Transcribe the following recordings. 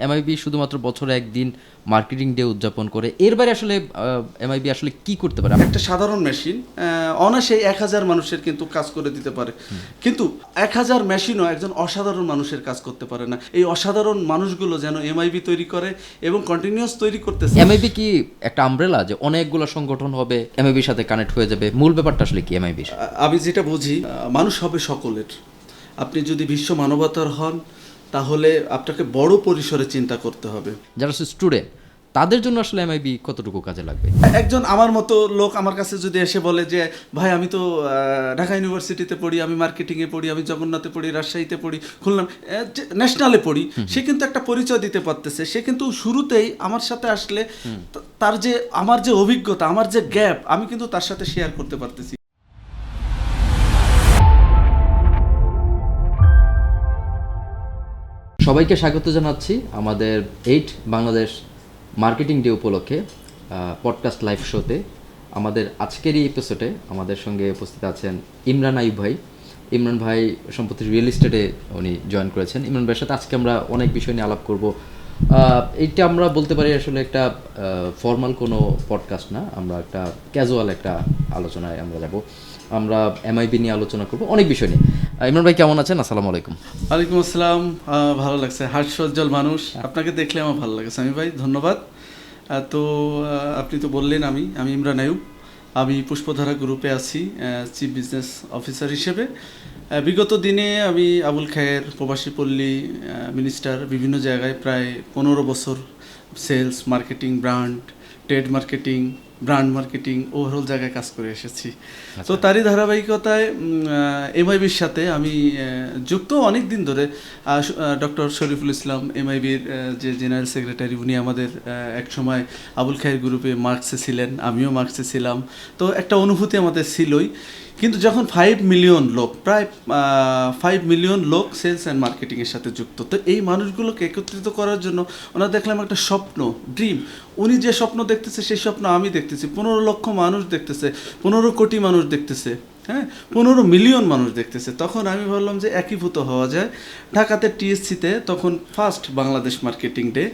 MIB শুধুমাত্র বছরে একদিন মার্কেটিং ডে উদযাপন করে, এর বাইরে আসলে এমআইবি আসলে কি করতে পারে? একটা সাধারণ মেশিন অনায়াসে 1000 মানুষের কিন্তু কাজ করে দিতে পারে, কিন্তু 1000 মেশিনও একজন অসাধারণ মানুষের কাজ করতে পারে না। এই অসাধারণ মানুষগুলো যেন এমআইবি তৈরি করে এবং কন্টিনিউয়াস তৈরি করতেছে। এমআইবি কি একটা আমব্রেলা যে অনেকগুলো সংগঠন হবে এমআইবির সাথে কানেক্ট হয়ে যাবে? মূল ব্যাপারটা আসলে কি এমআইবির? আমি যেটা বুঝি, মানুষ হবে সকলের। আপনি যদি বিশ্ব মানবতার হন তাহলে আপনাকে বড় পরিসরে চিন্তা করতে হবে। যারা স্টুডেন্ট তাদের জন্য আসলে এমআইবি কতটুকু কাজে লাগবে? একজন আমার মতো লোক আমার কাছে যদি এসে বলে যে ভাই আমি তো ঢাকা ইউনিভার্সিটিতে পড়ি, আমি মার্কেটিংয়ে পড়ি, আমি জগন্নাথে পড়ি, রাজশাহীতে পড়ি, খুলনা ন্যাশনালে পড়ি, সে কিন্তু একটা পরিচয় দিতে পারতেছে। সে কিন্তু শুরুতেই আমার সাথে আসলে তার যে আমার যে অভিজ্ঞতা, আমার যে গ্যাপ, আমি কিন্তু তার সাথে শেয়ার করতে পারতেছি। সবাইকে স্বাগত জানাচ্ছি আমাদের 8 বাংলাদেশ মার্কেটিং ডে উপলক্ষে পডকাস্ট লাইভ শোতে। আমাদের আজকের এই এপিসোডে আমাদের সঙ্গে উপস্থিত আছেন ইমরান আইয়ুব ভাই। ইমরান ভাই সম্প্রতি রিয়েল এস্টেটে উনি জয়েন করেছেন। ইমরান ভাইয়ের সাথে আজকে আমরা অনেক বিষয় নিয়ে আলাপ করব। এইটা আমরা বলতে পারি আসলে একটা ফর্মাল কোনো পডকাস্ট না, আমরা একটা ক্যাজুয়াল একটা আলোচনায় আমরা যাব। আমরা এমআইবি নিয়ে আলোচনা করব, অনেক বিষয় নিয়ে। ইমরান ভাই কেমন আছেন? আসসালামু আলাইকুম। ওয়ালাইকুম আসসালাম। ভালো লাগছে, হাস্যোজ্জ্বল মানুষ, আপনাকে দেখলে আমার ভালো লাগে সামি ভাই, ধন্যবাদ। তো আপনি তো বললেন আমি ইমরান আইয়ুব, আমি পুষ্পধারা গ্রুপে আছি চিফ বিজনেস অফিসার হিসেবে। বিগত দিনে আমি আবুল খায়ের, প্রবাসী পল্লী, মিনিস্টার, বিভিন্ন জায়গায় প্রায় 15 বছর sales, marketing, brand, trade marketing, brand marketing, overall জায়গায় কাজ করে এসেছি। তো তারই ধারাবাহিকতায় এমআইবির সাথে আমি যুক্ত অনেক দিন ধরে। ডক্টর শরীফুল ইসলাম এমআইবির যে জেনারেল সেক্রেটারি, উনি আমাদের এক সময় আবুল খায়ের গ্রুপে মার্কসে ছিলেন, আমিও মার্কসে ছিলাম। তো একটা অনুভূতি আমাদের ছিলই। কিন্তু যখন 5 মিলিয়ন লোক, প্রায় 5 মিলিয়ন লোক সেলস অ্যান্ড মার্কেটিংয়ের সাথে যুক্ত, তো এই মানুষগুলোকে একত্রিত করার জন্য ওনারা দেখলাম একটা স্বপ্ন, ড্রিম। উনি যে স্বপ্ন দেখতেছে সেই স্বপ্ন আমি দেখতেছি, 15 লক্ষ মানুষ দেখতেছে, 15 কোটি মানুষ দেখতেছে, হ্যাঁ 15 মিলিয়ন মানুষ দেখতেছে। তখন আমি ভাবলাম যে একীভূত হওয়া যায়। ঢাকাতে টিএসসিতে তখন ফার্স্ট বাংলাদেশ মার্কেটিং ডে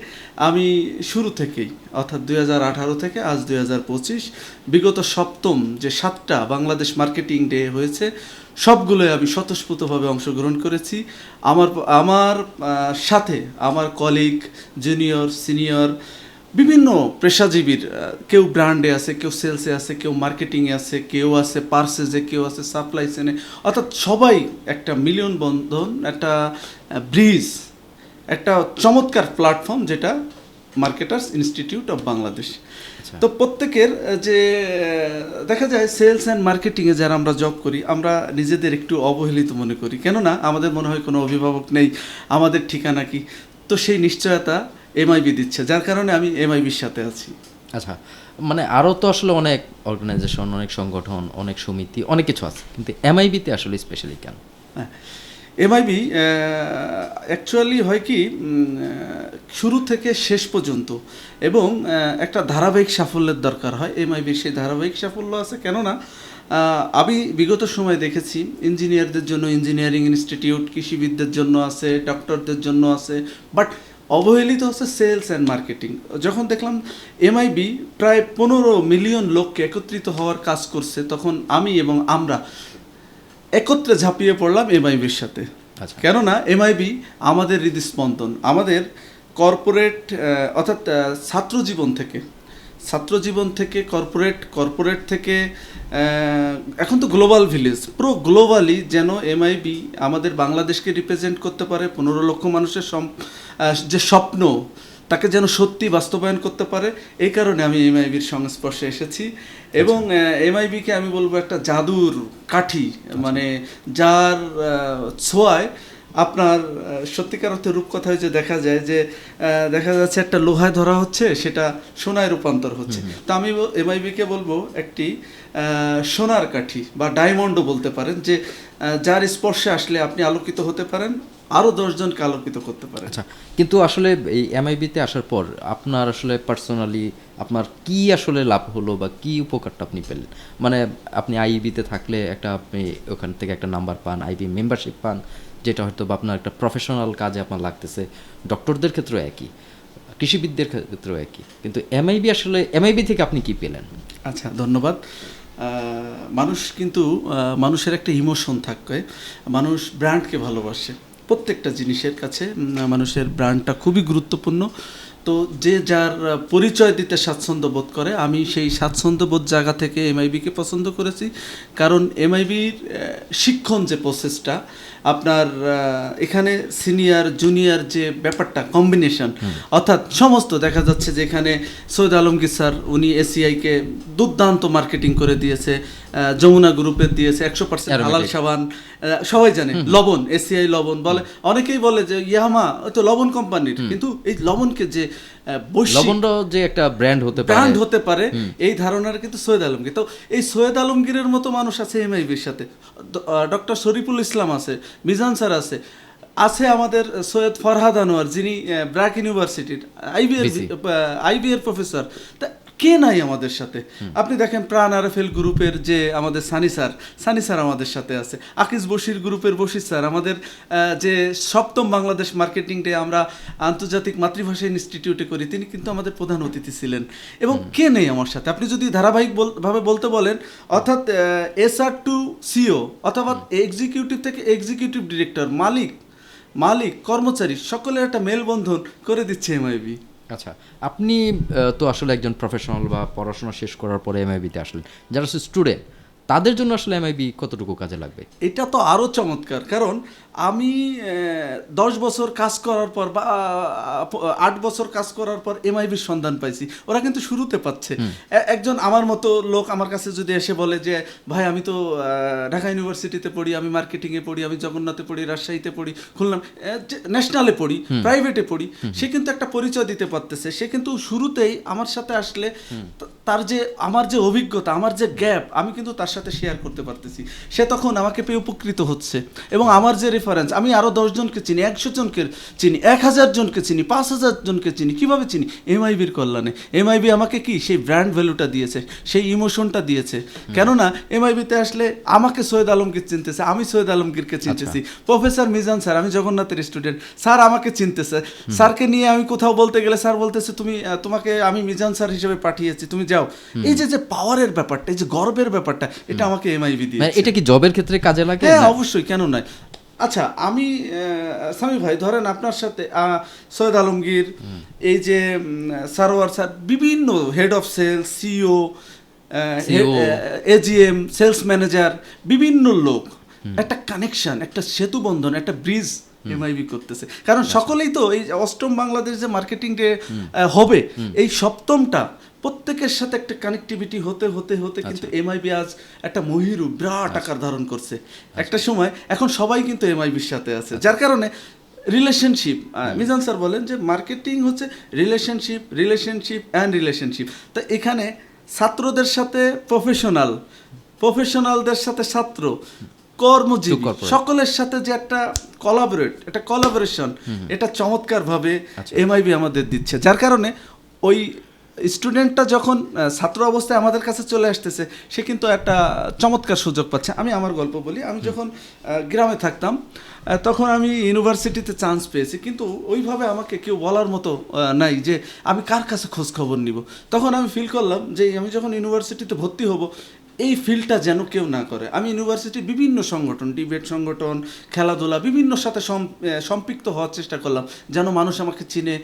আমি শুরু থেকেই, অর্থাৎ 2018 থেকে আজ 2025, বিগত সপ্তম যে 7টা বাংলাদেশ মার্কেটিং ডে হয়েছে সবগুলোই আমি স্বতঃস্ফূর্তভাবে অংশগ্রহণ করেছি। আমার সাথে আমার কলিগ, জুনিয়র, সিনিয়র, বিভিন্ন পেশাজীবীর, কেউ ব্র্যান্ডে আছে, কেউ সেলসে আছে, কেউ মার্কেটিংয়ে আছে, কেউ আছে পার্সেজে, কেউ আছে সাপ্লাই চেনে, অর্থাৎ সবাই একটা মিলন বন্ধন, একটা ব্রিজ, একটা চমৎকার প্ল্যাটফর্ম যেটা মার্কেটার্স ইনস্টিটিউট অফ বাংলাদেশ। তো প্রত্যেকের যে দেখা যায় সেলস অ্যান্ড মার্কেটিংয়ে যারা আমরা জব করি, আমরা নিজেদের একটু অবহেলিত মনে করি, কেননা আমাদের মনে হয় কোনো অভিভাবক নেই, আমাদের ঠিকানা কি। তো সেই নিশ্চয়তা এমআইবি দিচ্ছে, যার কারণে আমি এমআইবির সাথে আছি। আচ্ছা, মানে আরও তো আসলে অনেক অর্গানাইজেশন, অনেক সংগঠন, অনেক সমিতি, অনেক কিছু আছে, কিন্তু এমআইবিতে আসলে স্পেশালি কেন? হ্যাঁ, এমআইবি অ্যাকচুয়ালি হয় কি, শুরু থেকে শেষ পর্যন্ত এবং একটা ধারাবাহিক সাফল্যের দরকার হয়। এমআইবির সেই ধারাবাহিক সাফল্য আছে, কেননা আমি বিগত সময় দেখেছি ইঞ্জিনিয়ারদের জন্য ইঞ্জিনিয়ারিং ইনস্টিটিউট, কৃষিবিদদের জন্য আছে, ডক্টরদের জন্য আছে, বাট অবহেলিত হচ্ছে সেলস অ্যান্ড মার্কেটিং। যখন দেখলাম এমআইবি প্রায় 15 মিলিয়ন লোককে একত্রিত হওয়ার কাজ করছে, তখন আমি এবং আমরা একত্রে ঝাঁপিয়ে পড়লাম এমআইবির সাথে। আচ্ছা, কেননা এমআইবি আমাদের হৃদস্পন্দন, আমাদের কর্পোরেট, অর্থাৎ ছাত্রজীবন থেকে কর্পোরেট থেকে এখন তো গ্লোবাল ভিলেজ, পুরো গ্লোবালি যেন এমআইবি আমাদের বাংলাদেশকে রিপ্রেজেন্ট করতে পারে। 15 লক্ষ মানুষের যে স্বপ্ন, তাকে যেন সত্যি বাস্তবায়ন করতে পারে। এই কারণে আমি এমআইবির সংস্পর্শে এসেছি এবং এমআইবিকে আমি বলবো একটা জাদুর কাঠি, মানে যার ছোঁয়ায় আপনার সত্যিকার অর্থে রূপকথায় যে দেখা যায় যে দেখা যাচ্ছে একটা লোহায় ধরা হচ্ছে, সেটা সোনায় রূপান্তর হচ্ছে। তো আমি এমআইবিকে বলবো একটি সোনার কাঠি বা ডায়মন্ডও বলতে পারেন, যে যার স্পর্শে আসলে আপনি আলোকিত হতে পারেন, আরও 10 জনকে আলোকিত করতে পারেন। আচ্ছা, কিন্তু আসলে এই এমআইবিতে আসার পর আপনার আসলে পার্সোনালি আপনার কি আসলে লাভ হলো বা কি উপকারটা আপনি পেলেন? মানে আপনি আইবিতে থাকলে একটা আপনি ওখান থেকে একটা নাম্বার পান, আইবি মেম্বারশিপ পান, যেটা হয়তো বা আপনার একটা প্রফেশনাল কাজে আপনার লাগতেছে, ডক্টরদের ক্ষেত্রেও একই, কৃষিবিদদের ক্ষেত্রেও একই, কিন্তু এমআইবি আসলে এমআইবি থেকে আপনি কি পেলেন? আচ্ছা, ধন্যবাদ। মানুষ কিন্তু মানুষের একটা ইমোশন থাকে, মানুষ ব্র্যান্ডকে ভালোবাসে। প্রত্যেকটা জিনিসের কাছে মানুষের ব্র্যান্ডটা খুবই গুরুত্বপূর্ণ। তো যে যার পরিচয় দিতে স্বাচ্ছন্দ্য বোধ করে, আমি সেই স্বাচ্ছন্দ্যবোধ জায়গা থেকে এমআইবিকে পছন্দ করেছি। কারণ এমআইবির শিক্ষণ যে প্রসেসটা, আপনার এখানে সিনিয়র জুনিয়র যে ব্যাপারটা কম্বিনেশন, অর্থাৎ সমস্ত দেখা যাচ্ছে যে এখানে সৈয়দ আলমগীর স্যার উনি এসিআইকে দুর্দান্ত মার্কেটিং করে দিয়েছে, যমুনা গ্রুপের দিয়েছে 100% হালাল সাবান, সবাই জানে লবণ, এসিআই লবণ বলে, অনেকেই বলে যে ইয়ামাহা তো লবণ কোম্পানির, কিন্তু এই লবণকে যে লবণও যে একটা ব্র্যান্ড হতে পারে এই ধারণার কিন্তু সৈয়দ আলমগীর। তো এই সৈয়দ আলমগীরের মতো মানুষ আছে এমআইবির সাথে, ডক্টর শরীফুল ইসলাম আছে, মিজান স্যার আছে আমাদের সৈয়দ ফরহাদ আনোয়ার, যিনি ব্র্যাক ইউনিভার্সিটির আইবিএর প্রফেসর। তা কে নাই আমাদের সাথে? আপনি দেখেন প্রাণ আরএফএল গ্রুপের যে আমাদের সানি স্যার আমাদের সাথে আছে, আকিজ বশির গ্রুপের বশির স্যার, আমাদের যে 7ম বাংলাদেশ মার্কেটিং ডে আমরা আন্তর্জাতিক মাতৃভাষা ইনস্টিটিউটে করি, তিনি কিন্তু আমাদের প্রধান অতিথি ছিলেন। এবং কে নেই আমার সাথে? আপনি যদি ধারাবাহিক ভাবে বলতে বলেন, অর্থাৎ SR টু সিও, অথবা এক্সিকিউটিভ থেকে এক্সিকিউটিভ ডিরেক্টর, মালিক কর্মচারী সকলের একটা মেলবন্ধন করে দিচ্ছে এমআইবি। আচ্ছা, আপনি তো আসলে একজন প্রফেশনাল বা পড়াশোনা শেষ করার পরে এমআইবিতে আসলেন, যারা স্টুডেন্ট তাদের জন্য আসলে এমআইবি কতটুকু কাজে লাগবে? এটা তো আরও চমৎকার, কারণ আমি 10 বছর কাজ করার পর বা 8 বছর কাজ করার পর এমআইবির সন্ধান পাইছি। ওরা কিন্তু শুরুতে পাচ্ছে। একজন আমার মতো লোক আমার কাছে যদি এসে বলে যে ভাই আমি তো ঢাকা ইউনিভার্সিটিতে পড়ি, আমি মার্কেটিংয়ে পড়ি, আমি জগন্নাথে পড়ি, রাজশাহীতে পড়ি, খুলনা ন্যাশনালে পড়ি, প্রাইভেটে পড়ি, সে কিন্তু একটা পরিচয় দিতে পারতেছে। সে কিন্তু শুরুতেই আমার সাথে আসলে তার যে আমার যে অভিজ্ঞতা, আমার যে গ্যাপ, আমি কিন্তু তার সাথে শেয়ার করতে পারতেছি। সে তখন আমাকে পেয়ে উপকৃত হচ্ছে। এবং আমার যে রেফারেন্স, আমি আরও 10 জনকে চিনি, 100 জনকে চিনি, 1000 জনকে চিনি, 5000 জনকে চিনি। কিভাবে চিনি? এমআইবির কল্যাণে। এমআইবি আমাকে কি সেই ব্র্যান্ড ভ্যালুটা দিয়েছে, সেই ইমোশনটা দিয়েছে। কেননা এমআইবিতে আসলে আমাকে সৈয়দ আলমগীর চিনতেছে, আমি সৈয়দ আলমগীরকে চিনতেছি, প্রফেসর মিজান স্যার, আমি জগন্নাথের স্টুডেন্ট, স্যার আমাকে চিনতেছে। স্যারকে নিয়ে আমি কোথাও বলতে গেলে স্যার বলতেছে তোমাকে আমি মিজান স্যার হিসেবে পাঠিয়েছি, তুমি যাও। এই যে পাওয়ারের ব্যাপারটা, এই যে গর্বের ব্যাপারটা, এটা আমাকে এমআইবি দিয়েছে। এটা কি জবের ক্ষেত্রে কাজে লাগে? হ্যাঁ, অবশ্যই, কেন নয়। আচ্ছা, আমি সামি ভাই ধরেন আপনার সাথে সৈয়দ আলমগীর, এই যে সারোয়ার স্যার, বিভিন্ন head of sales, CEO, AGM, sales manager, বিভিন্ন লোক, একটা কানেকশন, একটা সেতু বন্ধন, একটা ব্রিজ এমআইবি করতেছে। কারণ সকলেই তো এই 8ম বাংলাদেশ যে মার্কেটিং ডে হবে, এই 7মটা প্রত্যেকের সাথে একটা কানেক্টিভিটি হতে হতে হতে কিন্তু এমআইবি আজ একটা মহিরু বিরাট আকার ধারণ করছে। একটা সময় এখন সবাই কিন্তু এমআইবির সাথে আছে, যার কারণে রিলেশনশিপ, মিজান স্যার বলেন যে মার্কেটিং হচ্ছে রিলেশনশিপ অ্যান্ড রিলেশনশিপ। তো এখানে ছাত্রদের সাথে প্রফেশনালদের সাথে ছাত্র, কর্মজীবী সকলের সাথে যে একটা কোলাবোরেশন, এটা চমৎকারভাবে এমআইবি আমাদের দিচ্ছে। যার কারণে ওই স্টুডেন্টটা যখন ছাত্র অবস্থায় আমাদের কাছে চলে আসতেছে, সে কিন্তু একটা চমৎকার সুযোগ পাচ্ছে। আমি আমার গল্প বলি, আমি যখন গ্রামে থাকতাম তখন আমি ইউনিভার্সিটিতে চান্স পেয়েছি, কিন্তু ওইভাবে আমাকে কেউ বলার মতো নাই যে আমি কার কাছে খোঁজ খবর নিব। তখন আমি ফিল করলাম যে আমি যখন ইউনিভার্সিটিতে ভর্তি হব, এই ফিল্ডটা যেন কেউ না করে। আমি ইউনিভার্সিটির বিভিন্ন সংগঠন, ডিবেট সংগঠন, খেলাধুলা, বিভিন্ন সাথে সম্পৃক্ত হওয়ার চেষ্টা করলাম, যেন মানুষ আমাকে চিনে,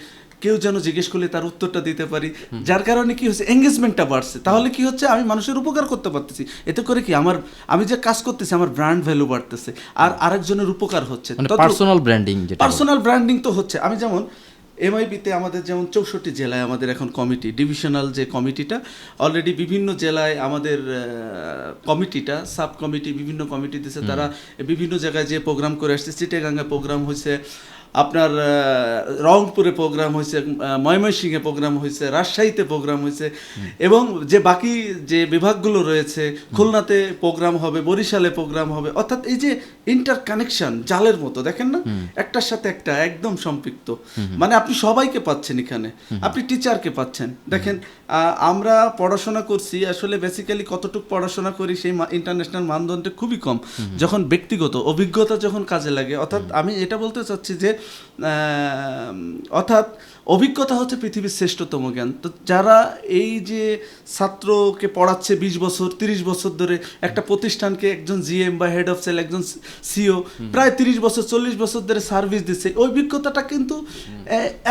কেউ যেন জিজ্ঞেস করলে তার উত্তরটা দিতে পারি। যার কারণে কি হচ্ছে, এঙ্গেজমেন্টটা বাড়ছে। তাহলে কি হচ্ছে, আমি মানুষের উপকার করতে পারতেছি। এতে করে কি আমি যে কাজ করতেছি, আমার ব্র্যান্ড ভ্যালু বাড়তেছে, আর আরেকজনের উপকার হচ্ছে। পার্সোনাল ব্র্যান্ডিং তো হচ্ছে। আমি যেমন এমআইবিতে আমাদের যেমন 64 জেলায় আমাদের এখন কমিটি, ডিভিশনাল যে কমিটিটা, অলরেডি বিভিন্ন জেলায় আমাদের কমিটিটা, সাব কমিটি, বিভিন্ন কমিটি দিয়েছে। তারা বিভিন্ন জায়গায় যে প্রোগ্রাম করে আসছে, চিটাগাঙ্গে প্রোগ্রাম হয়েছে, আপনার রংপুরে প্রোগ্রাম হয়েছে, ময়মনসিংহে প্রোগ্রাম হয়েছে, রাজশাহীতে প্রোগ্রাম হয়েছে, এবং যে বাকি যে বিভাগগুলো রয়েছে, খুলনাতে প্রোগ্রাম হবে, বরিশালে প্রোগ্রাম হবে। অর্থাৎ এই যে ইন্টার কানেকশন জালের মতো, দেখেন না, একটার সাথে একটা একদম সম্পৃক্ত। মানে আপনি সবাইকে পাচ্ছেন এখানে, আপনি টিচারকে পাচ্ছেন। দেখেন আমরা পড়াশোনা করছি আসলে বেসিক্যালি কতটুকু পড়াশোনা করি সেই ইন্টারন্যাশনাল মানদণ্ডে খুবই কম। যখন ব্যক্তিগত অভিজ্ঞতা যখন কাজে লাগে, অর্থাৎ আমি এটা বলতে চাচ্ছি যে অর্থাৎ অভিজ্ঞতা হচ্ছে পৃথিবীর শ্রেষ্ঠতম জ্ঞান। তো যারা এই যে ছাত্রকে পড়াচ্ছে 20 বছর 30 বছর ধরে, একটা প্রতিষ্ঠানকে একজন জিএম বা হেড অফ সেল, একজন সিও প্রায় 30 বছর 40 বছর ধরে সার্ভিস দিচ্ছে, ওই অভিজ্ঞতাটা কিন্তু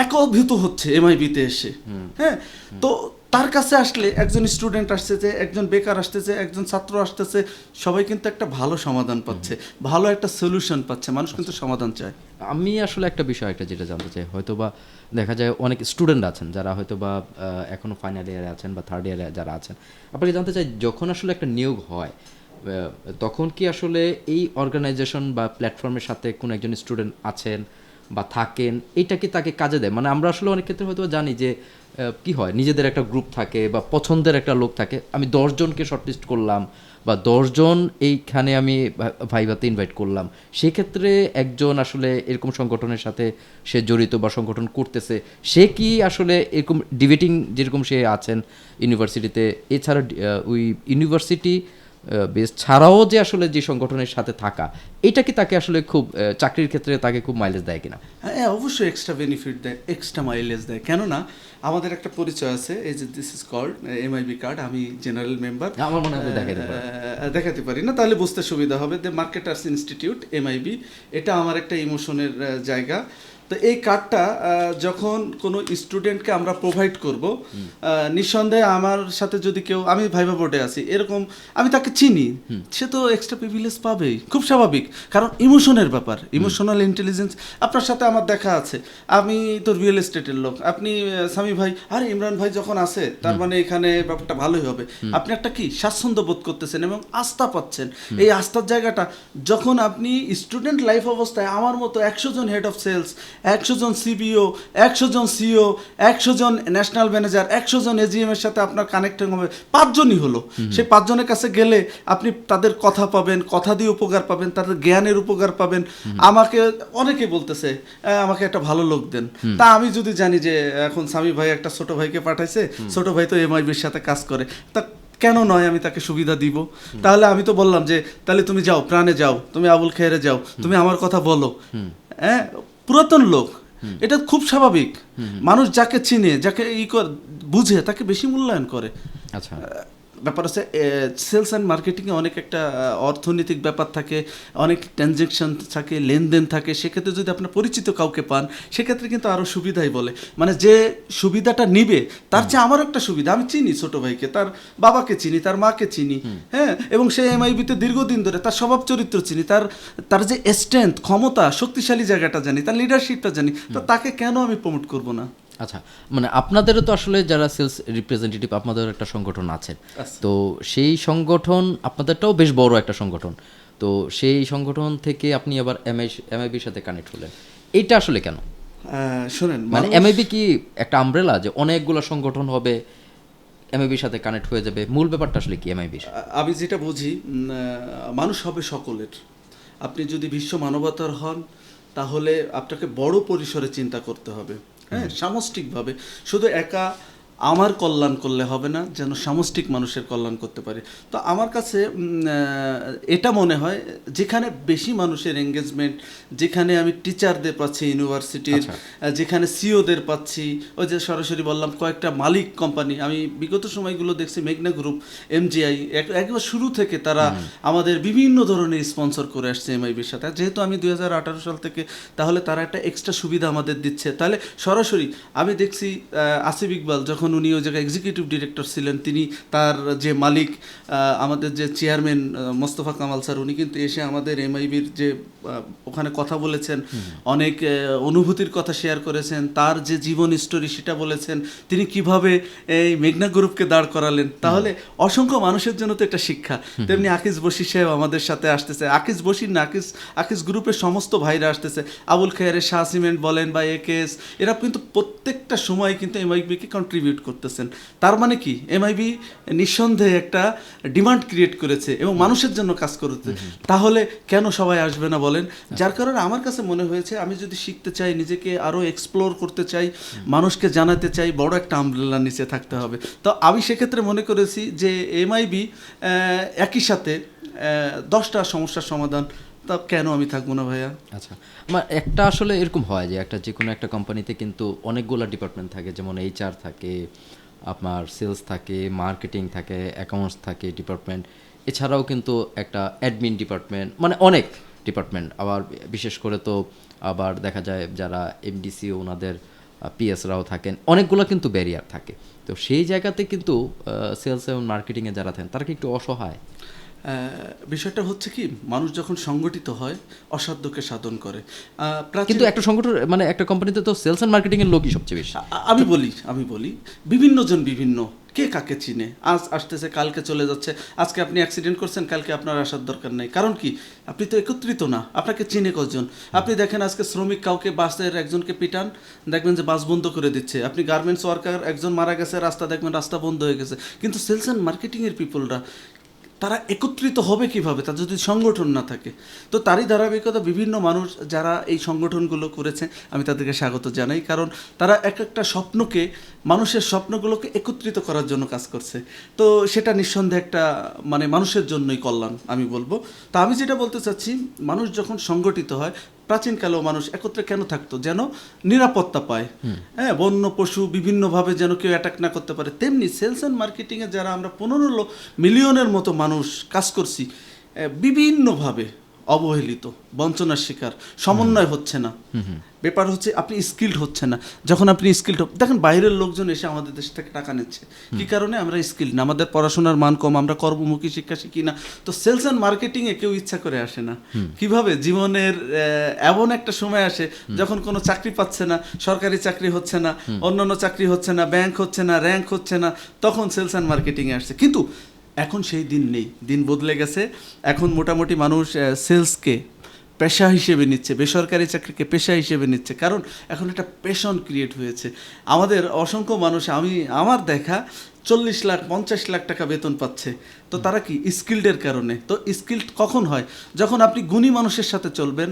একীভূত হচ্ছে এমআইবিতে এসে। হ্যাঁ, তো তার কাছে আসলে একজন স্টুডেন্ট আসতেছে, একজন বেকার আসতেছে, একজন ছাত্র আসতেছে, সবাই কিন্তু একটা ভালো সমাধান পাচ্ছে, ভালো একটা সলিউশন পাচ্ছে। মানুষ কিন্তু সমাধান চায়। আমি আসলে একটা বিষয় একটা যেটা জানতে চাই, হয়তো বা দেখা যায় অনেক স্টুডেন্ট আছেন যারা হয়তো বা এখনো ফাইনাল ইয়ারে আছেন বা থার্ড ইয়ারে যারা আছেন, আপনাকে জানতে চাই যখন আসলে একটা নিয়োগ হয় তখন কি আসলে এই অর্গানাইজেশন বা প্ল্যাটফর্মের সাথে কোনো একজন স্টুডেন্ট আছেন বা থাকেন, এটা কি তাকে কাজে দেয়? মানে আমরা আসলে অনেক ক্ষেত্রে হয়তো জানি যে কি হয়, নিজেদের একটা গ্রুপ থাকে বা পছন্দের একটা লোক থাকে, আমি 10 জনকে শর্টলিস্ট করলাম বা 10 জন এইখানে আমি ভাইভাতে ইনভাইট করলাম, সেক্ষেত্রে একজন আসলে এরকম সংগঠনের সাথে সে জড়িত বা সংগঠন করতেছে, সে কি আসলে এরকম ডিবেটিং যেরকম সে আছেন ইউনিভার্সিটিতে, এছাড়া ওই ইউনিভার্সিটি বেস ছাড়াও যে আসলে যে সংগঠনের সাথে থাকা, এটা কি তাকে আসলে খুব চাকরির ক্ষেত্রে তাকে খুব মাইলেজ দেয় কিনা? হ্যাঁ, অবশ্যই এক্সট্রা বেনিফিট দেয়, এক্সট্রা মাইলেজ দেয়। কেননা আমাদের একটা পরিচয় আছে, এই যে this is called MIB card. আমি জেনারেল মেম্বার, আমার মনে হয় দেখাতে পারি না, তাহলে বুঝতে সুবিধা হবে। দ্য মার্কেটার্স ইনস্টিটিউট এমআইবি, এটা আমার একটা ইমোশনের জায়গা। তো এই কার্ডটা যখন কোনো স্টুডেন্টকে আমরা প্রোভাইড করব, নিঃসন্দেহে আমার সাথে যদি কেউ, আমি ভাইভা বোর্ডে আছি এরকম, আমি তাকে চিনি, সে তো এক্সট্রা প্রিভিলেজ পাবেই, খুব স্বাভাবিক। কারণ ইমোশনের ব্যাপার, ইমোশনাল ইন্টেলিজেন্স। আপনার সাথে আমার দেখা আছে, আমি তো রিয়েল এস্টেটের লোক, আপনি সামি ভাই, আরে ইমরান ভাই যখন আছে তার মানে এখানে ব্যাপারটা ভালোই হবে। আপনি একটা কি স্বাচ্ছন্দ্য বোধ করতেছেন এবং আস্থা পাচ্ছেন। এই আস্থার জায়গাটা যখন আপনি স্টুডেন্ট লাইফ অবস্থায় আমার মতো 100 জন হেড অফ সেলস, 100 জন সিবিও, 100 জন সিও, 100 জন ন্যাশনাল ম্যানেজার, 100 জন এজিএম এর সাথে আপনার কানেক্টিং হবে, 5 জনই হলো। সেই 5 জনের কাছে গেলে আপনি তাদের কথা পাবেন, কথা দিয়ে উপকার পাবেন, তাদের জ্ঞানের উপকার পাবেন। আমাকে অনেকে বলতেছে আমাকে একটা ভালো লোক দেন, তা আমি যদি জানি যে এখন সামি ভাই একটা ছোট ভাইকে পাঠাইছে, ছোট ভাই তো এমআইবির সাথে কাজ করে, তা কেন নয় আমি তাকে সুবিধা দিব? তাহলে আমি তো বললাম যে তাহলে তুমি যাও, প্রাণে যাও, তুমি আবুল খেরে যাও, তুমি আমার কথা বলো। হ্যাঁ, পুরাতন লোক, এটা খুব স্বাভাবিক। মানুষ যাকে চিনে, যাকে বুঝে, তাকে বেশি মূল্যায়ন করে। আচ্ছা, ব্যাপার হচ্ছে সেলস অ্যান্ড মার্কেটিংয়ে অনেক একটা অর্থনৈতিক ব্যাপার থাকে, অনেক ট্রানজ্যাকশন থাকে, লেনদেন থাকে। সেক্ষেত্রে যদি আপনার পরিচিত কাউকে পান, সেক্ষেত্রে কিন্তু আরও সুবিধাই বলে, মানে যে সুবিধাটা নিবে তার চেয়ে আমার একটা সুবিধা। আমি চিনি ছোট ভাইকে, তার বাবাকে চিনি, তার মাকে চিনি, হ্যাঁ, এবং সে এমআইবিতে দীর্ঘদিন ধরে, তার স্বভাব চরিত্র চিনি, তার যে স্ট্রেংথ, ক্ষমতা, শক্তিশালী জায়গাটা জানি, তার লিডারশিপটা জানি, তো তাকে কেন আমি প্রমোট করব না? আচ্ছা, মানে আপনাদেরও তো আসলে যারা সেলস রিপ্রেজেন্টেটিভ, আপনাদের একটা সংগঠন আছে, তো সেই সংগঠন আপনাদেরটাও বেশ বড় একটা সংগঠন, তো সেই সংগঠন থেকে আপনি আবার এমআইবির সাথে কানেক্ট হলেন, এইটা আসলে কেন? শোনেন, মানে এমআইবি কি একটা আমব্রেলা যে অনেকগুলো সংগঠন হবে, এমআইবির সাথে কানেক্ট হয়ে যাবে? মূল ব্যাপারটা আসলে কি এমআইবির? আমি যেটা বুঝি, মানুষ হবে সকলের। আপনি যদি বিশ্ব মানবতার হন, তাহলে আপনাকে বড় পরিসরে চিন্তা করতে হবে, হ্যাঁ, সামষ্টিকভাবে। শুধু একা আমার কল্যাণ করলে হবে না, যেন সামষ্টিক মানুষের কল্যাণ করতে পারে। তো আমার কাছে এটা মনে হয়, যেখানে বেশি মানুষের এঙ্গেজমেন্ট, যেখানে আমি টিচারদের পাচ্ছি ইউনিভার্সিটির, যেখানে সিওদের পাচ্ছি, ওই যে সরাসরি বললাম কয়েকটা মালিক কোম্পানি, আমি বিগত সময়গুলো দেখছি মেঘনা গ্রুপ, এমজিআই, একবার শুরু থেকে তারা আমাদের বিভিন্ন ধরনের স্পন্সর করে আসছে এমআইবির সাথে। যেহেতু আমি 2018 সাল থেকে, তাহলে তারা একটা এক্সট্রা সুবিধা আমাদের দিচ্ছে। তাহলে সরাসরি আমি দেখছি আসিফ ইকবাল যখন উনি ওই জায়গায় এক্সিকিউটিভ ডিরেক্টর ছিলেন, তিনি তার যে মালিক, আমাদের যে চেয়ারম্যান মোস্তফা কামাল স্যার, উনি কিন্তু এসে আমাদের এমআইবির যে ওখানে কথা বলেছেন, অনেক অনুভূতির কথা শেয়ার করেছেন, তার যে জীবন স্টোরি সেটা বলেছেন, তিনি কিভাবে এই মেঘনা গ্রুপকে দাঁড় করালেন। তাহলে অসংখ্য মানুষের জন্য তো একটা শিক্ষা। তেমনি আকিজ বশির সাহেব আমাদের সাথে আসতেছে, আকিজ বশির না, আকিজ গ্রুপের সমস্ত ভাইরা আসতেছে, আবুল খেয়ারের শাহ সিমেন্ট বলেন বা একেএস, এরা কিন্তু প্রত্যেকটা সময় কিন্তু এমআইবিকে কন্ট্রিবিউট ক্রিয়েট করতেছেন। তার মানে কি এমআইবি নিঃসন্দেহে একটা ডিমান্ড ক্রিয়েট করেছে এবং মানুষের জন্য কাজ করেছে। তাহলে কেন সবাই আসবে না বলেন? যার কারণে আমার কাছে মনে হয়েছে আমি যদি শিখতে চাই, নিজেকে আরও এক্সপ্লোর করতে চাই, মানুষকে জানাতে চাই, বড় একটা আমব্রেলার নিচে থাকতে হবে। তো আমি সেক্ষেত্রে মনে করেছি যে এমআইবি একই সাথে 10টা সমস্যার সমাধান, তা কেন আমি থাকবো না ভাইয়া? আচ্ছা, আমার একটা আসলে এরকম হয় যে যে কোনো একটা কোম্পানিতে কিন্তু অনেকগুলো ডিপার্টমেন্ট থাকে, যেমন এইচআর থাকে, আপনার সেলস থাকে, মার্কেটিং থাকে, অ্যাকাউন্টস থাকে ডিপার্টমেন্ট, এছাড়াও কিন্তু একটা অ্যাডমিন ডিপার্টমেন্ট, মানে অনেক ডিপার্টমেন্ট। আবার বিশেষ করে তো আবার দেখা যায় যারা এমডিসি ওনাদের পিএসরাও থাকেন, অনেকগুলো কিন্তু ব্যারিয়ার থাকে। তো সেই জায়গাতে কিন্তু সেলস এবং মার্কেটিংয়ে যারা থাকেন তারা কি একটু অসহায়? বিষয়টা হচ্ছে কি, মানুষ যখন সংগঠিত হয় অসাধ্যকে সাধন করে। কিন্তু একটা সংগঠন মানে একটা কোম্পানিতে তো সেলস এন্ড মার্কেটিং এর লোকই সবচেয়ে বেশি। আমি বলি বিভিন্ন জন বিভিন্ন, কে কাকে চিনে, আজ আসতেছে কালকে চলে যাচ্ছে। আজকে আপনি অ্যাক্সিডেন্ট করছেন, কালকে আপনার আসার দরকার নেই। কারণ কি, আপনি তো একত্রিত না, আপনাকে চিনে কজন। আপনি দেখেন আজকে শ্রমিক কাউকে বাসের একজনকে পিটান, দেখবেন যে বাস বন্ধ করে দিচ্ছে। আপনি গার্মেন্টস ওয়ার্কার একজন মারা গেছে, রাস্তা দেখবেন রাস্তা বন্ধ হয়ে গেছে। কিন্তু সেলস অ্যান্ড মার্কেটিংয়ের পিপলরা তারা একত্রিত হবে কিভাবে, তার যদি সংগঠন না থাকে? তো তারই ধারাবাহিকতা বিভিন্ন মানুষ যারা এই সংগঠনগুলো করেছে আমি তাদেরকে স্বাগত জানাই, কারণ তারা এক একটা স্বপ্নকে, মানুষের স্বপ্নগুলোকে একত্রিত করার জন্য কাজ করছে। তো সেটা নিঃসন্দেহে একটা মানে মানুষের জন্যই কল্যাণ আমি বলবো। তো আমি যেটা বলতে চাচ্ছি, মানুষ যখন সংগঠিত হয়, প্রাচীনকালেও মানুষ একত্রে কেন থাকতো? যেন নিরাপত্তা পায়, হ্যাঁ, বন্য পশু বিভিন্নভাবে যেন কেউ অ্যাটাক না করতে পারে। তেমনি সেলস অ্যান্ড মার্কেটিংয়ে যারা আমরা 15 মিলিয়নের মতো মানুষ কাজ করছি, বিভিন্নভাবে অবহেলিত, বঞ্চনার শিকার, সমন্বয় হচ্ছে না। ব্যাপার হচ্ছে আপনি স্কিল্ড হচ্ছে না। যখন আপনি স্কিল্ড দেখেন, বাইরের লোকজন এসে আমাদের দেশ থেকে টাকা নিচ্ছে, কি কারণে? আমরা স্কিল্ড না, আমাদের পড়াশোনার মান কম, আমরা কর্মমুখী শিক্ষা শিখি না। তো সেলস অ্যান্ড মার্কেটিংয়ে কেউ ইচ্ছা করে আসে না। কিভাবে? জীবনের এমন একটা সময় আসে যখন কোনো চাকরি পাচ্ছে না, সরকারি চাকরি হচ্ছে না, অন্যান্য চাকরি হচ্ছে না, ব্যাংক হচ্ছে না, র্যাঙ্ক হচ্ছে না, তখন সেলস অ্যান্ড মার্কেটিংয়ে আসছে। কিন্তু এখন সেই দিন নেই, দিন বদলে গেছে। এখন মোটামুটি মানুষ সেলসকে পেশা হিসেবে নিচ্ছে, বেসরকারি চাকরিকে পেশা হিসেবে নিচ্ছে, কারণ এখন একটা প্যাশন ক্রিয়েট হয়েছে। আমাদের অসংখ্য মানুষ, আমার দেখা 40 লাখ 50 লাখ টাকা বেতন পাচ্ছে। তো তারা কি? স্কিল্ডের কারণে। তো স্কিল্ড কখন হয়? যখন আপনি গুণী মানুষের সাথে চলবেন,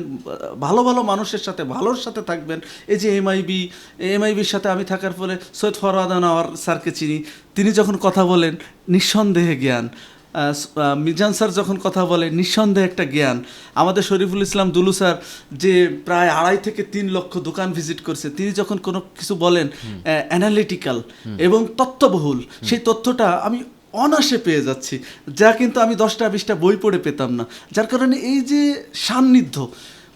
ভালো ভালো মানুষের সাথে, ভালোর সাথে থাকবেন। এই যে এমআইবির সাথে আমি থাকার ফলে সৈয়দ ফরহাদ আনোয়ার স্যারকে চিনি, তিনি যখন কথা বলেন নিঃসন্দেহে জ্ঞান। মিজান স্যার যখন কথা বলে নিঃসন্দেহে একটা জ্ঞান। আমাদের শরীফুল ইসলাম দুলু স্যার যে প্রায় 2.5 থেকে 3 লক্ষ দোকান ভিজিট করছে, তিনি যখন কোনো কিছু বলেন অ্যানালিটিক্যাল এবং তথ্যবহুল, সেই তথ্যটা আমি অনায়াসে পেয়ে যাচ্ছি, যা কিন্তু আমি 10টা 20টা বই পড়ে পেতাম না। যার কারণে এই যে সান্নিধ্য,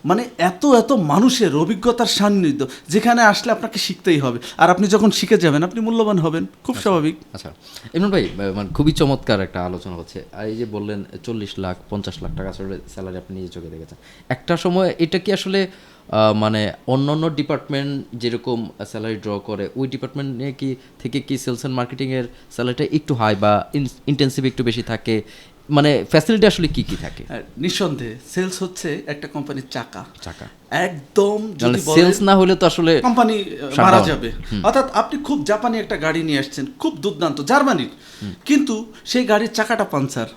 মানে এত এত মানুষের অভিজ্ঞতার সান্নিধ্য, যেখানে আসলে আপনাকে শিখতেই হবে। আর আপনি যখন শিখে যাবেন আপনি মূল্যবান হবেন, খুব স্বাভাবিক। আচ্ছা ইমরান ভাই, মানে খুবই চমৎকার একটা আলোচনা হচ্ছে। আর এই যে বললেন 40 লাখ 50 লাখ টাকা স্যালারি আপনি নিজে চোখে দেখেছেন, একটা সময় এটা কি আসলে মানে অন্যান্য ডিপার্টমেন্ট যেরকম স্যালারি ড্র করে, ওই ডিপার্টমেন্ট নিয়ে কি থেকে কি সেলস অ্যান্ড মার্কেটিংয়ের স্যালারিটা একটু হাই বা ইন্টেন্সিভ একটু বেশি থাকে? মানে ফ্যাসিলিটি আসলে কি কি থাকে? নিঃসন্দেহে সেলস হচ্ছে একটা কোম্পানির চাকা। একদম, যদি সেলস না হলে তো আসলে কোম্পানি মারা যাবে। অর্থাৎ আপনি খুব জাপানি একটা গাড়ি নিয়ে আসছেন, খুব দুর্দান্ত জার্মানির, কিন্তু সেই গাড়ির চাকাটা পাঞ্চার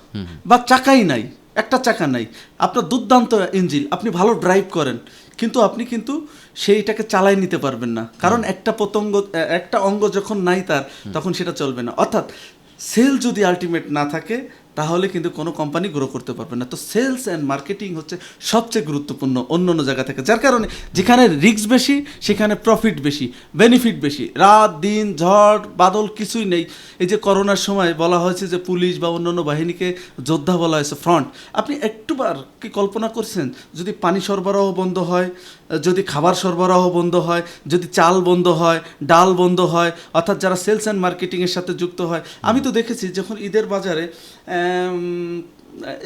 বা চাকাই নাই, একটা চাকা নাই, আপনার দুর্দান্ত ইঞ্জিন, আপনি ভালো ড্রাইভ করেন, কিন্তু আপনি কিন্তু সেইটাকে চালাই নিতে পারবেন না, কারণ একটা অঙ্গ যখন নাই তার, তখন সেটা চলবে না। অর্থাৎ সেল যদি আলটিমেট না থাকে তাহলে কিন্তু কোনো কোম্পানি গ্রো করতে পারবে না। তো সেলস অ্যান্ড মার্কেটিং হচ্ছে সবচেয়ে গুরুত্বপূর্ণ অন্য জায়গা থেকে, যার কারণে যেখানে রিস্ক বেশি সেখানে প্রফিট বেশি, বেনিফিট বেশি। রাত দিন ঝড় বাদল কিছুই নেই। এই যে করোনার সময় বলা হয়েছে যে পুলিশ বা অন্যান্য বাহিনীকে যোদ্ধা বলা হয়েছে, ফ্রন্ট। আপনি একটুবার কি কল্পনা করছেন যদি পানি সরবরাহ বন্ধ হয়, যদি খাবার সরবরাহ বন্ধ হয়, যদি চাল বন্ধ হয়, ডাল বন্ধ হয়, অর্থাৎ যারা সেলস অ্যান্ড মার্কেটিংয়ের সাথে যুক্ত হয়। আমি তো দেখেছি যখন ঈদের বাজারে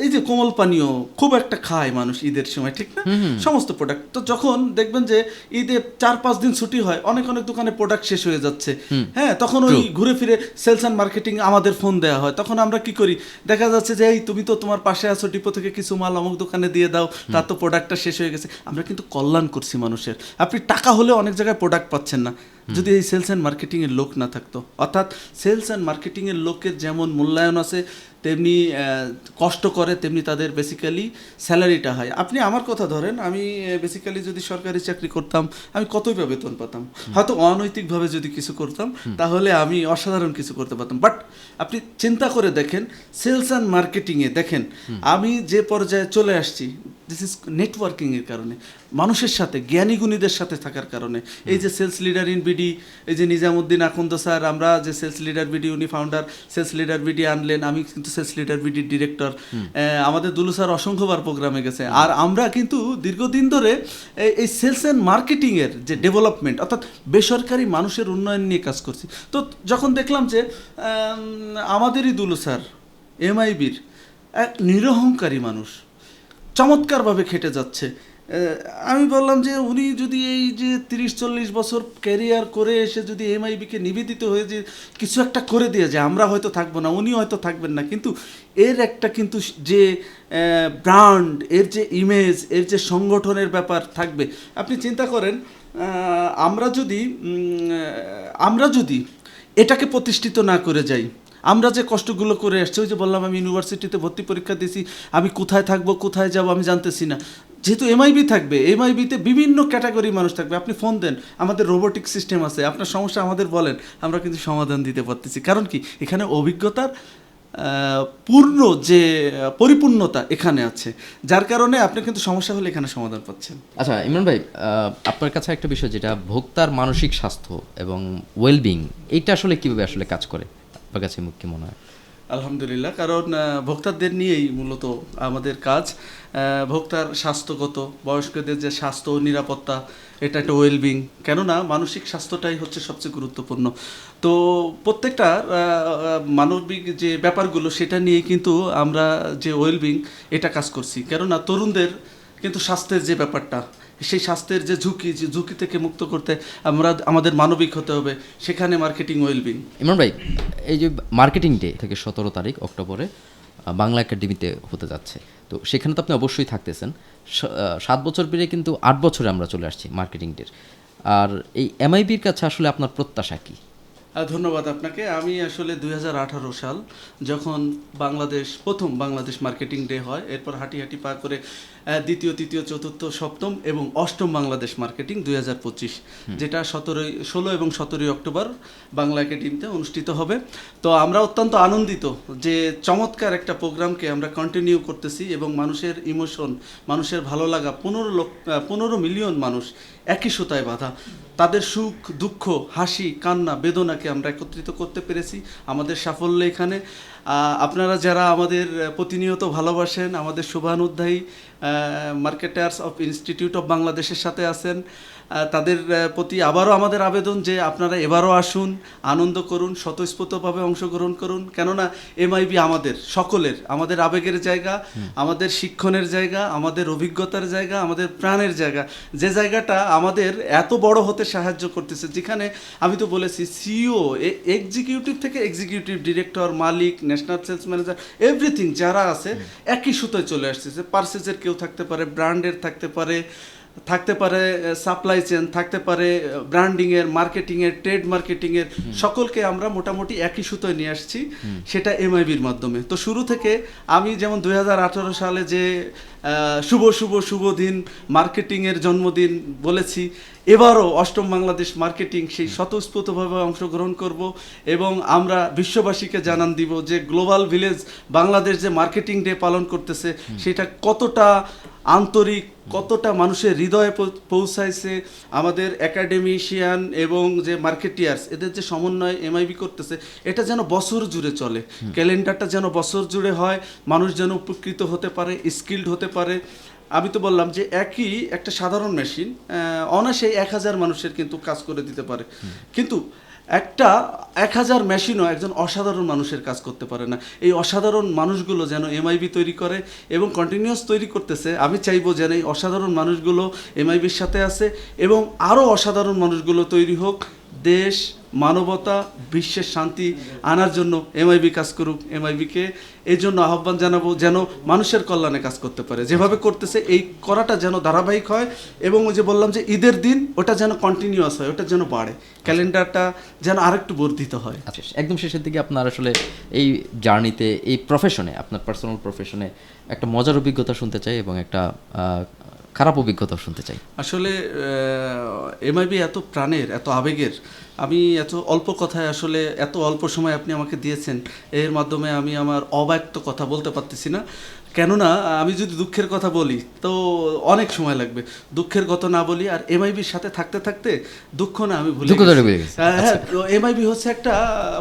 এই যে কোমল পানীয় খুব একটা খায় মানুষ ঈদের সময়, ঠিক না? সমস্ত প্রোডাক্ট। তো যখন দেখবেন যে ঈদে 4-5 দিন ছুটি হয়, অনেক দোকানে প্রোডাক্ট শেষ হয়ে যাচ্ছে, হ্যাঁ, তখন ওই ঘুরে ফিরে সেলস অ্যান্ড মার্কেটিং আমাদের ফোন দেওয়া হয়। তখন আমরা কি করি? দেখা যাচ্ছে যে এই তুমি তো তোমার পাশে আছো, ডিপো থেকে কিছু মাল অমুক দোকানে দিয়ে দাও, তার তো প্রোডাক্টটা শেষ হয়ে গেছে। আমরা কিন্তু কল্যাণ করছি মানুষের। আপনি টাকা হলে অনেক জায়গায় প্রোডাক্ট পাচ্ছেন না, যদি এই সেলস অ্যান্ড মার্কেটিংয়ের লোক না থাকতো। অর্থাৎ সেলস অ্যান্ড মার্কেটিংয়ের লোকের যেমন মূল্যায়ন আছে, তেমনি কষ্ট করে, তেমনি তাদের বেসিক্যালি স্যালারিটা হয়। আপনি আমার কথা ধরেন, আমি বেসিক্যালি যদি সরকারি চাকরি করতাম আমি কতই বা বেতন পেতাম, হয়তো অনৈতিকভাবে যদি কিছু করতাম তাহলে আমি অসাধারণ কিছু করতে পারতাম। বাট আপনি চিন্তা করে দেখেন, সেলস অ্যান্ড মার্কেটিংয়ে দেখেন আমি যে পর্যায়ে চলে আসছি, দিস ইজ নেটওয়ার্কিংয়ের কারণে, মানুষের সাথে, জ্ঞানী গুণীদের সাথে থাকার কারণে। এই যে সেলস লিডার ইন বিডি, এই যে নিজামুদ্দিন আকন্দ স্যার, আমরা যে সেলস লিডার বিডি, উনি ফাউন্ডার, সেলস লিডার বিডি আনলেন, আমি কিন্তু সেলস লিডার বিডির ডিরেক্টর। আমাদের দুলু স্যার অসংখ্যবার প্রোগ্রামে গেছে। আর আমরা কিন্তু দীর্ঘদিন ধরে এই সেলস অ্যান্ড মার্কেটিংয়ের যে ডেভেলপমেন্ট, অর্থাৎ বেসরকারি মানুষের উন্নয়ন নিয়ে কাজ করছি। তো যখন দেখলাম যে আমাদেরই দুলু স্যার এমআইবির এক নিরহংকারী মানুষ, চমৎকারভাবে খেটে যাচ্ছে, আমি বললাম যে উনি যদি এই যে 30-40 বছর ক্যারিয়ার করে এসে যদি এমআইবিকে নিবেদিত হয়ে যে কিছু একটা করে দিয়ে যে আমরা হয়তো থাকবো না, উনি হয়তো থাকবেন না, কিন্তু এর একটা কিন্তু যে ব্র্যান্ড, এর যে ইমেজ, এর যে সংগঠনের ব্যাপার থাকবে। আপনি চিন্তা করেন, আমরা যদি এটাকে প্রতিষ্ঠিত না করে যাই, আমরা যে কষ্টগুলো করে আসছি, ওই যে বললাম আমি ইউনিভার্সিটিতে ভর্তি পরীক্ষা দিয়েছি, আমি কোথায় থাকবো কোথায় যাব আমি জানতেছি না। যেহেতু এমআইবি থাকবে, এমআইবিতে বিভিন্ন ক্যাটাগরি মানুষ থাকবে, আপনি ফোন দেন, আমাদের রোবোটিক সিস্টেম আছে, আপনার সমস্যা আমাদের বলেন, আমরা কিন্তু সমাধান দিতে পারতেছি। কারণ কি, এখানে অভিজ্ঞতার পূর্ণ যে পরিপূর্ণতা এখানে আছে, যার কারণে আপনি কিন্তু সমস্যা হলে এখানে সমাধান পাচ্ছেন। আচ্ছা ইমরান ভাই, আপনার কাছে একটা বিষয়, যেটা ভোক্তার মানসিক স্বাস্থ্য এবং ওয়েলবিং, এইটা আসলে কীভাবে আসলে কাজ করে আপনার কাছে কি মনে হয়? আলহামদুলিল্লাহ, কারণ ভোক্তাদের নিয়েই মূলত আমাদের কাজ। ভোক্তার স্বাস্থ্যগত, বয়স্কদের যে স্বাস্থ্য ও নিরাপত্তা, এটা একটা ওয়েলবিং, কেননা মানসিক স্বাস্থ্যটাই হচ্ছে সবচেয়ে গুরুত্বপূর্ণ। তো প্রত্যেকটা মানবিক যে ব্যাপারগুলো, সেটা নিয়ে কিন্তু আমরা যে ওয়েলবিং, এটা কাজ করছি। কেননা তরুণদের কিন্তু স্বাস্থ্যের যে ব্যাপারটা, সেই স্বাস্থ্যের যে ঝুঁকি থেকে মুক্ত করতে আমাদের মানবিক হতে হবে, সেখানে মার্কেটিং ওয়েলবিং। ইমরান ভাই, এই যে মার্কেটিং ডে থেকে 17 তারিখ অক্টোবরে বাংলা একাডেমিতে হতে যাচ্ছে, তো সেখানে তো আপনি অবশ্যই থাকতেছেন। 7 বছর পেরে কিন্তু 8 বছরে আমরা চলে আসছি মার্কেটিং ডের। আর এই এমআইবির কাছে আসলে আপনার প্রত্যাশা কী? ধন্যবাদ আপনাকে। আমি আসলে 2018 সাল যখন প্রথম বাংলাদেশ মার্কেটিং ডে হয়, এরপর হাঁটি পা করে দ্বিতীয়, তৃতীয়, চতুর্থ, সপ্তম এবং অষ্টম বাংলাদেশ মার্কেটিং 2025, যেটা 16 এবং 17 অক্টোবর বাংলা একাডেমিতে অনুষ্ঠিত হবে। তো আমরা অত্যন্ত আনন্দিত যে চমৎকার একটা প্রোগ্রামকে আমরা কন্টিনিউ করতেছি, এবং মানুষের ইমোশন, মানুষের ভালো লাগা, 15 মিলিয়ন মানুষ একই সুতায় বাঁধা, তাদের সুখ দুঃখ, হাসি কান্না বেদনাকে আমরা একত্রিত করতে পেরেছি আমাদের সাফল্য এখানে। আপনারা যারা আমাদের প্রতিনিয়ত ভালোবাসেন, আমাদের শুভানুধ্যায়ী মার্কেটার্স অফ ইনস্টিটিউট অফ বাংলাদেশের সাথে আছেন, তাদের প্রতি আবারও আমাদের আবেদন যে আপনারা এবারও আসুন, আনন্দ করুন, স্বতঃস্ফূর্তভাবে অংশগ্রহণ করুন। কেননা এমআইবি আমাদের সকলের, আমাদের আবেগের জায়গা, আমাদের শিক্ষণের জায়গা, আমাদের অভিজ্ঞতার জায়গা, আমাদের প্রাণের জায়গা, যে জায়গাটা আমাদের এত বড় হতে সাহায্য করতেছে, যেখানে আমি তো বলেছি সিইও, এক্সিকিউটিভ থেকে এক্সিকিউটিভ ডিরেক্টর, মালিক, ন্যাশনাল সেলস ম্যানেজার, এভরিথিং যারা আছে একই সুতোয় চলে আসতেছে। পার্সেসের কেউ থাকতে পারে, ব্র্যান্ডের থাকতে পারে সাপ্লাই চেন, থাকতে পারে ব্র্যান্ডিংয়ের, মার্কেটিংয়ের, ট্রেড মার্কেটিংয়ের, সকলকে আমরা মোটামুটি একই সুতোয় নিয়ে আসছি, সেটা এমআইবির মাধ্যমে। তো শুরু থেকে আমি যেমন 2018 সালে যে শুভ দিন মার্কেটিংয়ের জন্মদিন বলেছি, এবারও অষ্টম বাংলাদেশ মার্কেটিং সেই স্বতঃস্ফূর্তভাবে অংশগ্রহণ করব, এবং আমরা বিশ্ববাসীকে জানান দিব যে গ্লোবাল ভিলেজ বাংলাদেশ যে মার্কেটিং ডে পালন করতেছে, সেটা কতটা আন্তরিক, কতটা মানুষের হৃদয়ে পৌঁছাইছে। আমাদের একাডেমিশিয়ান এবং যে মার্কেটিয়ার্স, এদের যে সমন্বয় এমআইবি করতেছে, এটা যেন বছর জুড়ে চলে, ক্যালেন্ডারটা যেন বছর জুড়ে হয়, মানুষ যেন উপকৃত হতে পারে, স্কিল্ড হতে পারে। আমি তো বললাম যে একই একটা সাধারণ মেশিন অনায়াসে 1000 মানুষের কিন্তু কাজ করে দিতে পারে, কিন্তু 1000 মেশিনও একজন অসাধারণ মানুষের কাজ করতে পারে না। এই অসাধারণ মানুষগুলো যেন এমআইবি তৈরি করে এবং কন্টিনিউয়াস তৈরি করতেছে। আমি চাইবো যেন এই অসাধারণ মানুষগুলো এমআইবির সাথে আছে, এবং আরও অসাধারণ মানুষগুলো তৈরি হোক, দেশ, মানবতা, বিশ্বের শান্তি আনার জন্য এমআইবি কাজ করুক। এমআইবিকে এই জন্য আহ্বান জানাবো যেন মানুষের কল্যাণে কাজ করতে পারে, যেভাবে করতেছে এই করাটা যেন ধারাবাহিক হয়, এবং ওই যে বললাম যে ঈদের দিন ওটা যেন কন্টিনিউয়াস হয়, ওটা যেন বাড়ে, ক্যালেন্ডারটা যেন আরেকটু বর্ধিত হয়। আচ্ছা, একদম শেষের দিকে আপনার আসলে এই জার্নিতে, এই প্রফেশনে, আপনার পার্সোনাল প্রফেশনে একটা মজার অভিজ্ঞতা শুনতে চাই এবং একটা খারাপ অভিজ্ঞতা শুনতে চাই। আসলে এমআইবি এত প্রাণের, এত আবেগের, আমি এত অল্প কথায় আসলে এত অল্প সময় আপনি আমাকে দিয়েছেন, এর মাধ্যমে আমি আমার অব্যক্ত কথা বলতে পারতেছি না। কেননা আমি যদি দুঃখের কথা বলি তো অনেক সময় লাগবে, দুঃখের কথা না বলি। আর এমআইবির সাথে থাকতে থাকতে দুঃখ না আমি ভুলে গেছি। হ্যাঁ, এমআইবি হচ্ছে একটা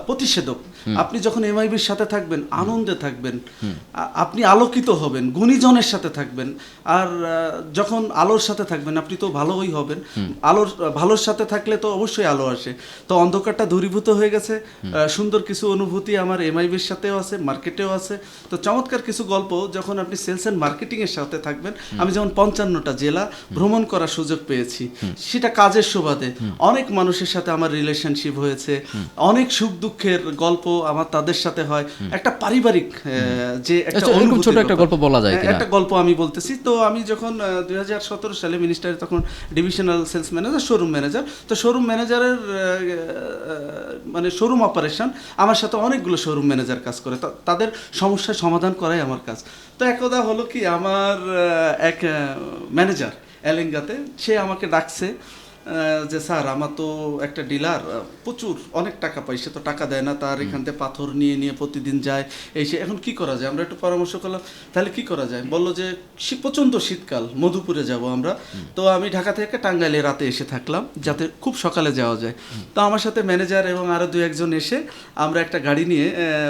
প্রতিষেধক। আপনি যখন এমআইবির সাথে থাকবেন, আনন্দে থাকবেন, আপনি আলোকিত হবেন, গুণীজনের সাথে থাকবেন। আর যখন আলোর সাথে থাকবেন আপনি তো ভালোই হবেন। ভালোর সাথে থাকলে তো অবশ্যই আলো আসে। তো অন্ধকারটা দূরীভূত হয়ে গেছে। সুন্দর কিছু অনুভূতি আমার এমআইবির সাথেও আছে, মার্কেটেও আছে। তো চমৎকার কিছু গল্প যখন আপনি সেলস অ্যান্ড মার্কেটিং এর সাথে থাকবেন। আমি যেমন 55টা জেলা ভ্রমণ করার সুযোগ পেয়েছি, সেটা কাজের সুবাদে। অনেক মানুষের সাথে আমার রিলেশনশিপ হয়েছে, অনেক সুখ দুঃখের গল্প আমার তাদের সাথে হয়। একটা পারিবারিক যে একটা ছোট একটা গল্প বলা যায় কিনা? একটা গল্প আমি বলতেছি। তো আমি যখন 2017 সালে মিনিস্টারে তখন divisional sales manager, showroom manager. তো শোরুম ম্যানেজারের মানে শোরুম অপারেশন, আমার সাথে অনেকগুলো শোরুম ম্যানেজার কাজ করে, তাদের সমস্যার সমাধান করাই আমার কাজ। তো একদা হলো কি, আমার এক ম্যানেজার এলেঙ্গাতে, সে আমাকে ডাকছে যে স্যার আমার তো একটা ডিলার প্রচুর অনেক টাকা পাই, সে তো টাকা দেয় না, তার এখান থেকে পাথর নিয়ে নিয়ে প্রতিদিন যায়, এই সে এখন কি করা যায়। আমরা একটু পরামর্শ করলাম, তাহলে কি করা যায়। বললো যে প্রচণ্ড শীতকাল, মধুপুরে যাব আমরা। তো আমি ঢাকা থেকে টাঙ্গাইলে রাতে এসে থাকলাম, যাতে খুব সকালে যাওয়া যায়। তো আমার সাথে ম্যানেজার এবং আরও 2-1 এসে আমরা একটা গাড়ি নিয়ে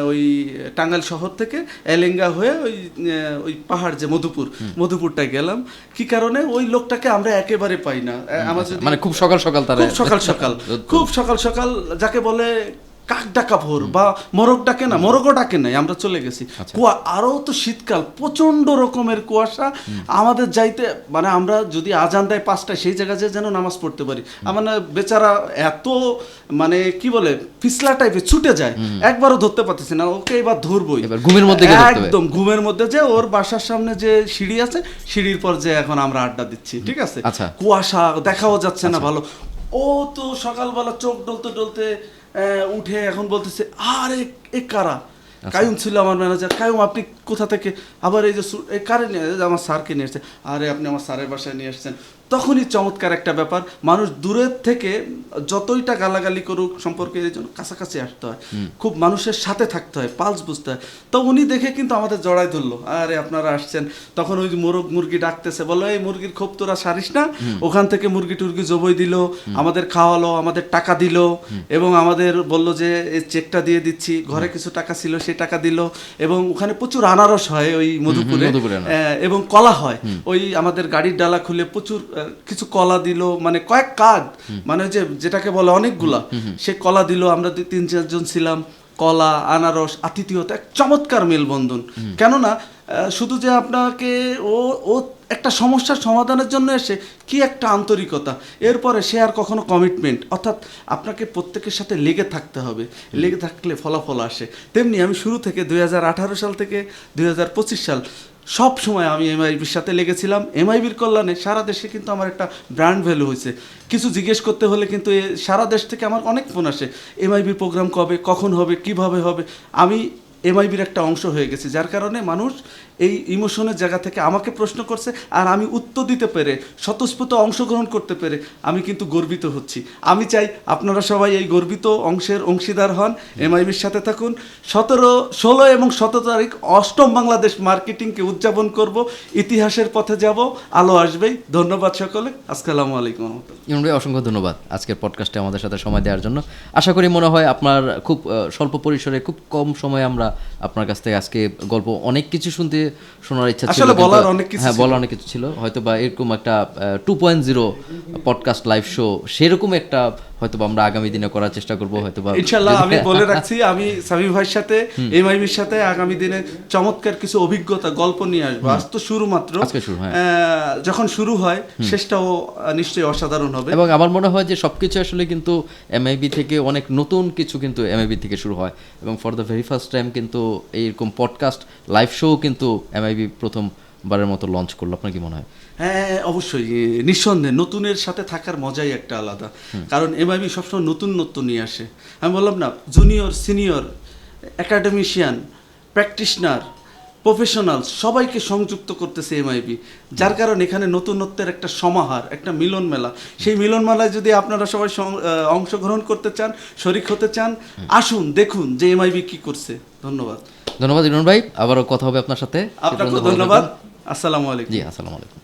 ওই টাঙ্গাইল শহর থেকে এলেঙ্গা হয়ে ওই পাহাড় যে মধুপুরটায় গেলাম। কি কারণে, ওই লোকটাকে আমরা একেবারে পাই না। আমার মানে খুব সকাল সকাল যাকে বলে কাক ডাকা ভোর বা মোরগ ডাকে না, মোরগও ডাকে নাই, আমরা চলে গেছি। আরো তো শীতকাল, প্রচন্ড রকমের কুয়াশা। আমাদের যাইতে মানে আমরা যদি আজান দেয় 5টায়, সেই জায়গায় যেন নামাজ পড়তে পারি। আমার বেচারা এত মানে কি বলে পিছলা টাইপের ছুটে যায়, একবারও ধরতে পারতেছি না ওকে। এবার ধরবই ঘুমের মধ্যে, একদম ঘুমের মধ্যে, যে ওর বাসার সামনে যে সিঁড়ি আছে, সিঁড়ির পর যে এখন আমরা আড্ডা দিচ্ছি, ঠিক আছে। কুয়াশা দেখাও যাচ্ছে না ভালো। ও তো সকালবেলা চোখ ডলতে ডলতে উঠে এখন বলতেছে, আরে এ কারা? কায়ুম ছিল আমার ম্যানেজার। কায়ুম আপনি কোথা থেকে? আবার এই যে কারে নিয়ে, আমার স্যারকে নিয়ে এসেছে। আরে আপনি আমার স্যারের বাসায় নিয়ে এসেছেন। তখনই চমৎকার একটা ব্যাপার, মানুষ দূরের থেকে যতইটা গালাগালি করুক সম্পর্কে, এই জন্য কাছাকাছি আসতে হয়, খুব মানুষের সাথে থাকতে হয়, পালস বুঝতে হয়। তো উনি দেখে কিন্তু আমাদের জড়াই ধরলো, আরে আপনারা আসছেন। তখন ওই মুরগি ডাকতেছে, বললো এই মুরগির খোপ তোরা সারিস না। ওখান থেকে মুরগি টুরগি জবই দিল, আমাদের খাওয়ালো, আমাদের টাকা দিল, এবং আমাদের বললো যে এই চেকটা দিয়ে দিচ্ছি। ঘরে কিছু টাকা ছিল, সেই টাকা দিল। এবং ওখানে প্রচুর আনারস হয় ওই মধুপুরে, এবং কলা হয়। ওই আমাদের গাড়ির ডালা খুলে প্রচুর কিছু কলা দিল, মানে কয়েক কাঁধ, মানে যেটাকে বলে অনেকগুলা, সে কলা দিল। আমরা 3-4 জন ছিলাম। কলা, আনারস, আতিথেয়তা, এক চমৎকার মেলবন্ধন। কেননা শুধু যে আপনাকে ও একটা সমস্যার সমাধানের জন্য এসে কি একটা আন্তরিকতা, এরপরে সে আর কখনো কমিটমেন্ট, অর্থাৎ আপনাকে প্রত্যেকের সাথে লেগে থাকতে হবে, লেগে থাকলে ফলাফল আসে। তেমনি আমি শুরু থেকে 2018 সাল থেকে 2025 সাল সব সময় আমি এমআইবির সাথে লেগেছিলাম। এমআইবির কল্যাণে সারা দেশে কিন্তু আমার একটা ব্র্যান্ড ভ্যালু হয়েছে। কিছু জিজ্ঞেস করতে হলে কিন্তু সারা দেশ থেকে আমার অনেক ফোন আসে, এমআইবির প্রোগ্রাম কবে, কখন হবে, কিভাবে হবে। আমি এমআইবির একটা অংশ হয়ে গেছি, যার কারণে মানুষ এই ইমোশনের জায়গা থেকে আমাকে প্রশ্ন করছে, আর আমি উত্তর দিতে পেরে, স্বতঃস্ফূর্ত অংশগ্রহণ করতে পেরে আমি কিন্তু গর্বিত হচ্ছি। আমি চাই আপনারা সবাই এই গর্বিত অংশের অংশীদার হন, এমআইবির সাথে থাকুন। 17, 16 এবং 17 তারিখ 8ম বাংলাদেশ মার্কেটিংকে উদযাপন করব, ইতিহাসের পথে যাব, আলো আসবেই। ধন্যবাদ সকলে, আসসালামু আলাইকুম। ইমরান ভাই, অসংখ্য ধন্যবাদ আজকের পডকাস্টে আমাদের সাথে সময় দেওয়ার জন্য। আশা করি মনে হয় আপনার খুব স্বল্প পরিসরে, খুব কম সময়ে আমরা আপনার কাছ থেকে আজকে গল্প অনেক কিছু শোনার ইচ্ছা ছিল, বলার অনেক কিছু ছিল। হয়তো বা এরকম একটা 2.0 পডকাস্ট লাইভ শো, সেরকম একটা হয়তো আমরা আগামী দিনে করার চেষ্টা করব হয়তো বা ইনশাল্লাহ আমি বলে রাখছি, আমি সামি ভাইয়ের সাথে এমআইবির সাথে আগামী দিনে চমৎকার কিছু অভিজ্ঞতা গল্প নিয়ে আসবো। আজ তো শুরু মাত্র, আজকে শুরু, হ্যাঁ। যখন শুরু হয় শেষটাও নিশ্চয়ই অসাধারণ হবে। এবং আমার মনে হয় যে সবকিছু আসলে কিন্তু এমআইবি থেকে অনেক নতুন কিছু কিন্তু এমআইবি থেকে শুরু হয়, এবং for the very first time কিন্তু এইরকম পডকাস্ট লাইভ শো কিন্তু এমআইবি প্রথমবারের মতো লঞ্চ করলো। আপনার কি মনে হয়? হ্যাঁ অবশ্যই, নিঃসন্দেহে নতুনের সাথে থাকার মজাই একটা আলাদা, কারণ এমআইবি সবসময় নতুন নতুন নিয়ে আসে। আমি বললাম না, junior senior academician practitioner professional সবাইকে সংযুক্ত করতেছে এমআইবি, যার কারণে এখানে নতুনত্বের একটা সমাহার, একটা মিলন মেলা। সেই মিলন মেলায় যদি আপনারা সবাই অংশগ্রহণ করতে চান, শরিক হতে চান, আসুন দেখুন যে এমআইবি কি করছে। ধন্যবাদ ইমরান ভাই, আবারও কথা হবে আপনার সাথে। আপনাকে ধন্যবাদ। আসসালামু আলাইকুম। জি, আসসালামু আলাইকুম।